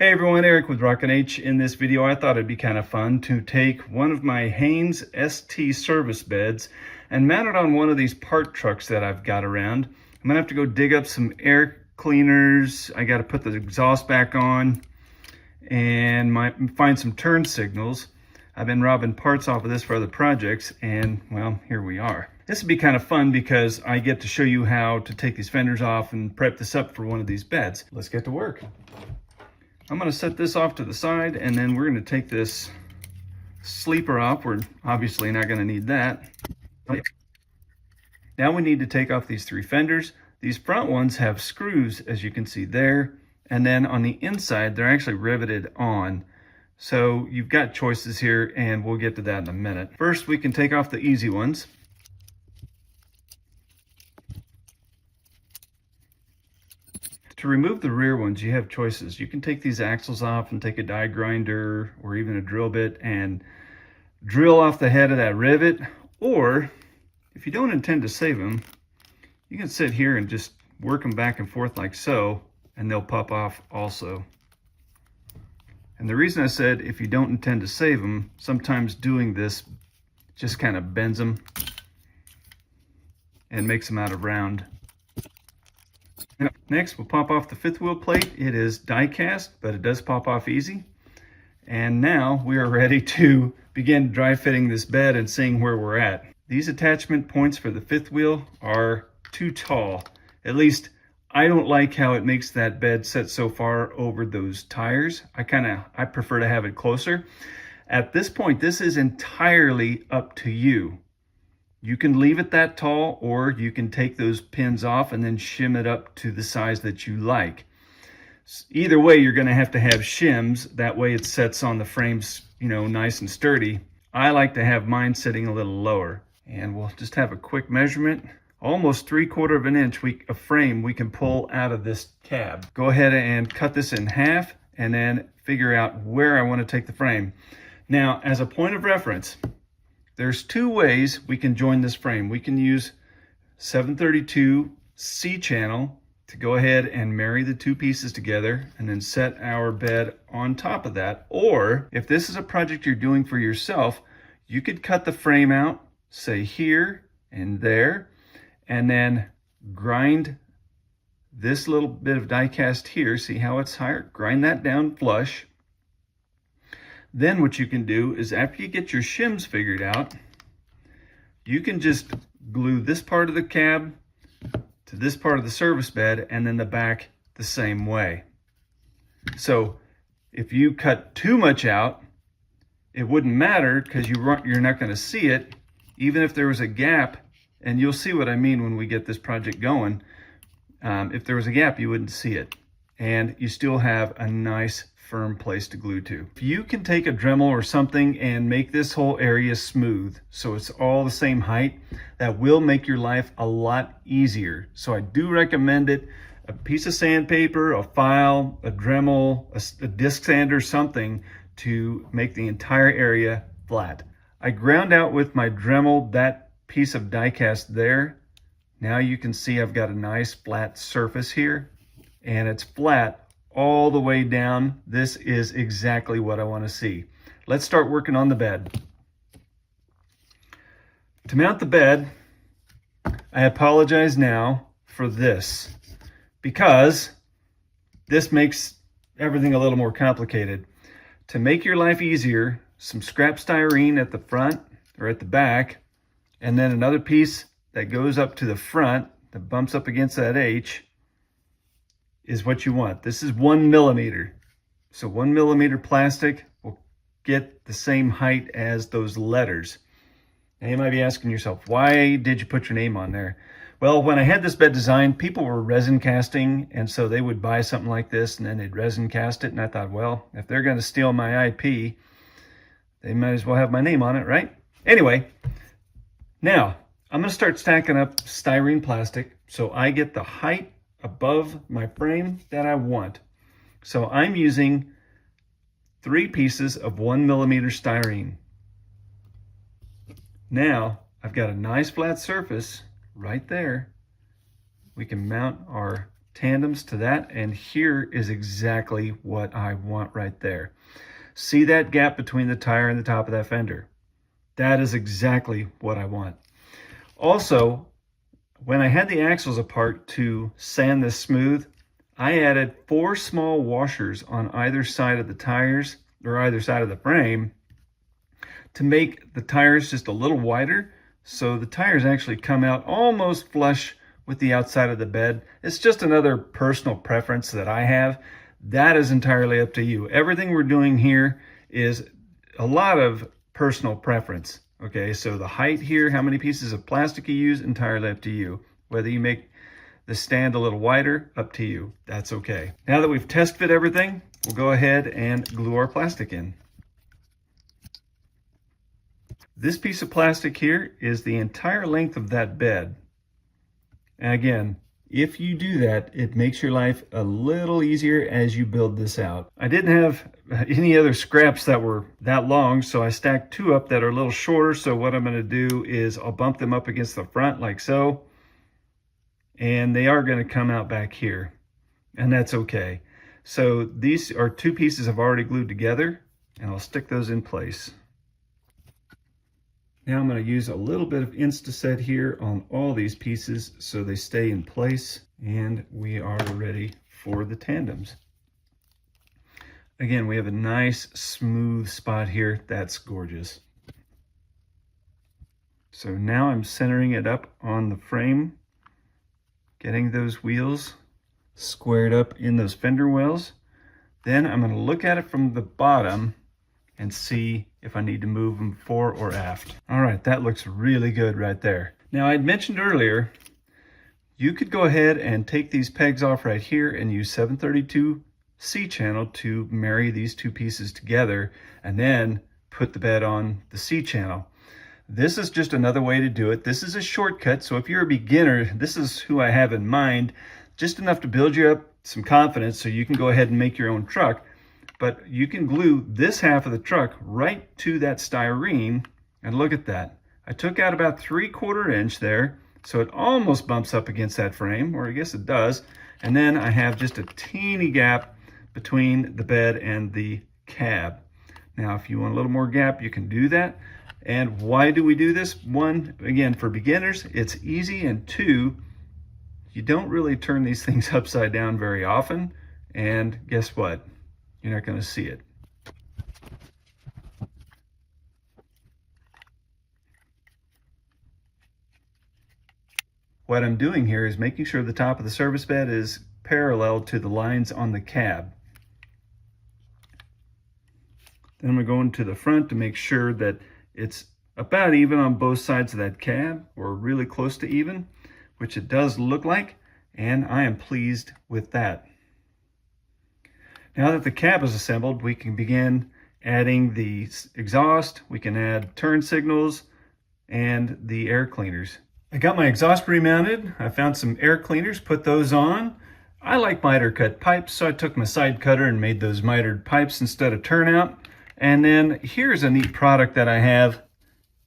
Hey everyone, Eric with Rockin H. In this video, I thought it'd be kind of fun to take one of my Haynes ST service beds and mount it on one of these part trucks that I've got around. I'm gonna have to go dig up some air cleaners. I gotta put the exhaust back on and find some turn signals. I've been robbing parts off of this for other projects, and well, here we are. This would be kind of fun because I get to show you how to take these fenders off and prep this up for one of these beds. Let's get to work. I'm going to set this off to the side, and then we're going to take this sleeper off. We're obviously not going to need that. Now we need to take off these three fenders. These front ones have screws, as you can see there, and then on the inside they're actually riveted on. So you've got choices here, and we'll get to that in a minute. First, we can take off the easy ones. To remove the rear ones, you have choices. You can take these axles off and take a die grinder or even a drill bit and drill off the head of that rivet. Or if you don't intend to save them, you can sit here and just work them back and forth like so, and they'll pop off also. And the reason I said if you don't intend to save them, sometimes doing this just kind of bends them and makes them out of round. Next, we'll pop off the fifth wheel plate. It is die cast, but it does pop off easy. And now we are ready to begin dry fitting this bed and seeing where we're at. These attachment points for the fifth wheel are too tall. At least I don't like how it makes that bed set so far over those tires. I prefer to have it closer. At this point, this is entirely up to you. You can leave it that tall, or you can take those pins off and then shim it up to the size that you like. Either way, you're going to have shims. That way it sets on the frames, nice and sturdy. I like to have mine sitting a little lower. And we'll just have a quick measurement. Almost 3/4 of an inch of frame we can pull out of this cab. Go ahead and cut this in half and then figure out where I want to take the frame. Now, as a point of reference, there's two ways we can join this frame. We can use 732 C channel to go ahead and marry the two pieces together and then set our bed on top of that. Or if this is a project you're doing for yourself, you could cut the frame out, say here and there, and then grind this little bit of die cast here. See how it's higher? Grind that down flush. Then what you can do is, after you get your shims figured out, you can just glue this part of the cab to this part of the service bed, and then the back the same way. So if you cut too much out, it wouldn't matter because you're not going to see it, even if there was a gap. And you'll see what I mean when we get this project going. If there was a gap, you wouldn't see it, and you still have a nice firm place to glue to. If you can take a Dremel or something and make this whole area smooth so it's all the same height, that will make your life a lot easier. So I do recommend it. A piece of sandpaper, a file, a Dremel, a disc sander, something to make the entire area flat. I ground out with my Dremel that piece of die cast there. Now you can see I've got a nice flat surface here, and it's flat all the way down. This is exactly what I want to see. Let's start working on the bed. To mount the bed, I apologize now for this, because this makes everything a little more complicated. To make your life easier, some scrap styrene at the front or at the back, and then another piece that goes up to the front that bumps up against that H is what you want. This is 1 millimeter. So 1 millimeter plastic will get the same height as those letters. Now you might be asking yourself, why did you put your name on there? Well, when I had this bed designed, people were resin casting, and so they would buy something like this and then they'd resin cast it. And I thought, well, if they're going to steal my IP, they might as well have my name on it, right? Anyway, now I'm going to start stacking up styrene plastic so I get the height above my frame that I want. So I'm using 3 pieces of 1 millimeter styrene. Now I've got a nice flat surface right there. We can mount our tandems to that, and here is exactly what I want right there. See that gap between the tire and the top of that fender? That is exactly what I want. Also, when I had the axles apart to sand this smooth, I added 4 small washers on either side of the tires, or either side of the frame, to make the tires just a little wider, so the tires actually come out almost flush with the outside of the bed. It's just another personal preference that I have. That is entirely up to you. Everything we're doing here is a lot of personal preference. Okay, so the height here, how many pieces of plastic you use, entirely up to you. Whether you make the stand a little wider, up to you. That's okay. Now that we've test fit everything, we'll go ahead and glue our plastic in. This piece of plastic here is the entire length of that bed. And again, if you do that, it makes your life a little easier as you build this out. I didn't have any other scraps that were that long, so I stacked 2 up that are a little shorter. So what I'm going to do is I'll bump them up against the front like so. And they are going to come out back here, and that's okay. So these are 2 pieces I've already glued together, and I'll stick those in place. Now I'm going to use a little bit of Insta-Set here on all these pieces so they stay in place, and we are ready for the tandems. Again, we have a nice smooth spot here. That's gorgeous. So now I'm centering it up on the frame, getting those wheels squared up in those fender wells. Then I'm going to look at it from the bottom and see if I need to move them fore or aft. All right, that looks really good right there. Now, I'd mentioned earlier, you could go ahead and take these pegs off right here and use 732 C channel to marry these 2 pieces together and then put the bed on the C channel. This is just another way to do it. This is a shortcut, so if you're a beginner, this is who I have in mind, just enough to build you up some confidence so you can go ahead and make your own truck. But you can glue this half of the truck right to that styrene, and look at that. I took out about 3/4 inch there, so it almost bumps up against that frame, or I guess it does. And then I have just a teeny gap between the bed and the cab. Now, if you want a little more gap, you can do that. And why do we do this? 1, again, for beginners, it's easy, and 2, you don't really turn these things upside down very often, and guess what? You're not going to see it. What I'm doing here is making sure the top of the service bed is parallel to the lines on the cab. Then I'm going to go into the front to make sure that it's about even on both sides of that cab, or really close to even, which it does look like, and I am pleased with that. Now that the cab is assembled, we can begin adding the exhaust, we can add turn signals, and the air cleaners. I got my exhaust remounted. I found some air cleaners, put those on. I like miter cut pipes, so I took my side cutter and made those mitered pipes instead of turnout. And then here's a neat product that I have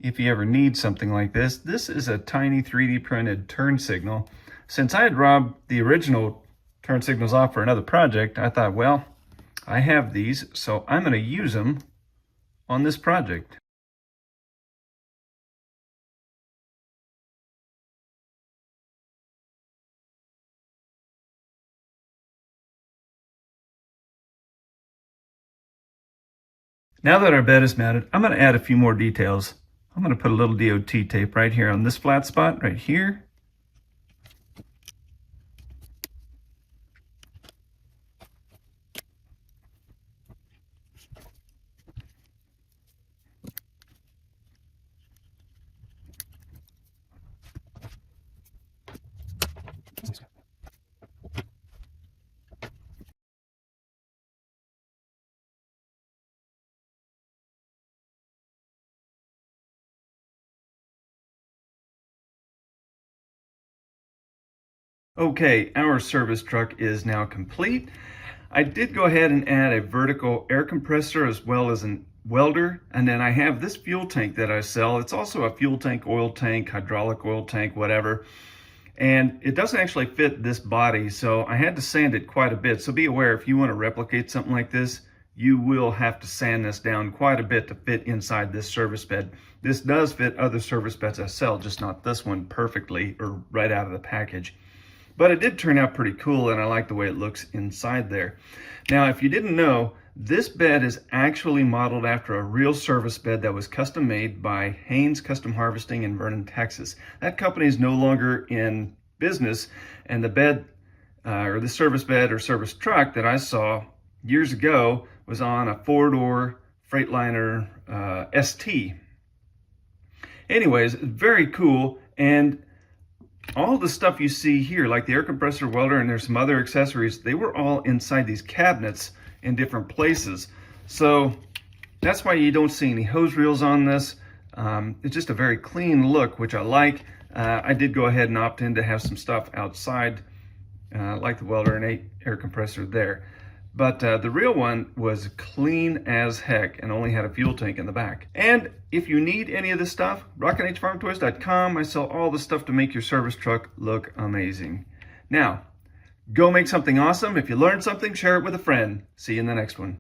if you ever need something like this. This is a tiny 3D printed turn signal. Since I had robbed the original turn signals off for another project, I thought, well, I have these, so I'm going to use them on this project. Now that our bed is mounted, I'm going to add a few more details. I'm going to put a little DOT tape right here on this flat spot right here. Okay, our service truck is now complete. I did go ahead and add a vertical air compressor as well as a welder, and then I have this fuel tank that I sell. It's also a fuel tank, oil tank, hydraulic oil tank, whatever. And it doesn't actually fit this body, so I had to sand it quite a bit. So be aware, if you want to replicate something like this, you will have to sand this down quite a bit to fit inside this service bed. This does fit other service beds I sell, just not this one perfectly or right out of the package. But it did turn out pretty cool, and I like the way it looks inside there. Now, if you didn't know, this bed is actually modeled after a real service bed that was custom made by Haynes Custom Harvesting in Vernon, Texas. That company is no longer in business, and the bed, or the service bed or service truck that I saw years ago was on a four-door Freightliner ST. Anyways, very cool, and all the stuff you see here, like the air compressor welder, and there's some other accessories, they were all inside these cabinets in different places. So that's why you don't see any hose reels on this. It's just a very clean look, which I like. I did go ahead and opt in to have some stuff outside, like the welder and air compressor there. But the real one was clean as heck and only had a fuel tank in the back. And if you need any of this stuff, rockinhfarmtoys.com. I sell all the stuff to make your service truck look amazing. Now, go make something awesome. If you learned something, share it with a friend. See you in the next one.